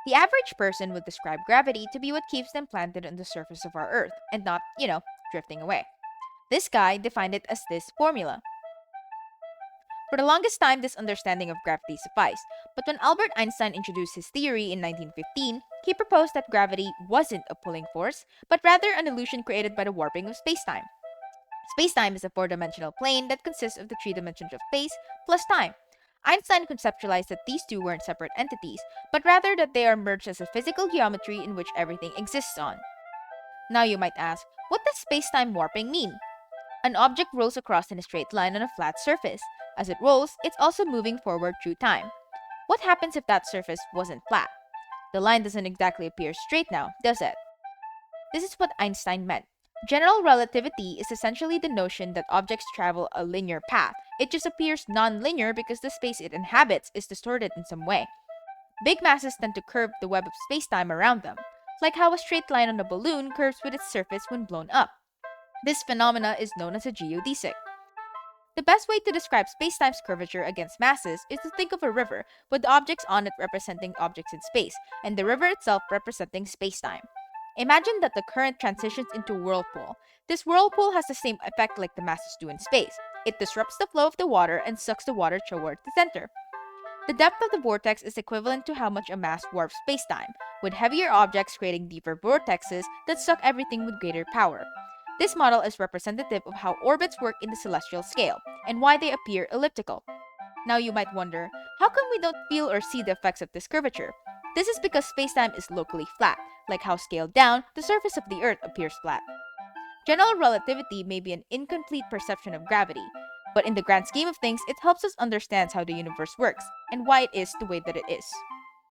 The average person would describe gravity to be what keeps them planted on the surface of our Earth and not, drifting away. This guy defined it as this formula. For the longest time, this understanding of gravity sufficed, but when Albert Einstein introduced his theory in 1915, he proposed that gravity wasn't a pulling force, but rather an illusion created by the warping of spacetime. Spacetime is a four-dimensional plane that consists of the three dimensions of space plus time. Einstein conceptualized that these two weren't separate entities, but rather that they are merged as a physical geometry in which everything exists on. Now you might ask, what does spacetime warping mean? An object rolls across in a straight line on a flat surface. As it rolls, it's also moving forward through time. What happens if that surface wasn't flat? The line doesn't exactly appear straight now, does it? This is what Einstein meant. General relativity is essentially the notion that objects travel a linear path. It just appears non-linear because the space it inhabits is distorted in some way. Big masses tend to curve the web of spacetime around them, like how a straight line on a balloon curves with its surface when blown up. This phenomena is known as a geodesic. The best way to describe spacetime's curvature against masses is to think of a river with the objects on it representing objects in space, and the river itself representing spacetime. Imagine that the current transitions into a whirlpool. This whirlpool has the same effect like the masses do in space. It disrupts the flow of the water and sucks the water towards the center. The depth of the vortex is equivalent to how much a mass warps spacetime, with heavier objects creating deeper vortexes that suck everything with greater power. This model is representative of how orbits work in the celestial scale, and why they appear elliptical. Now you might wonder, how come we don't feel or see the effects of this curvature? This is because spacetime is locally flat, like how scaled down, the surface of the Earth appears flat. General relativity may be an incomplete perception of gravity, but in the grand scheme of things, it helps us understand how the universe works and why it is the way that it is.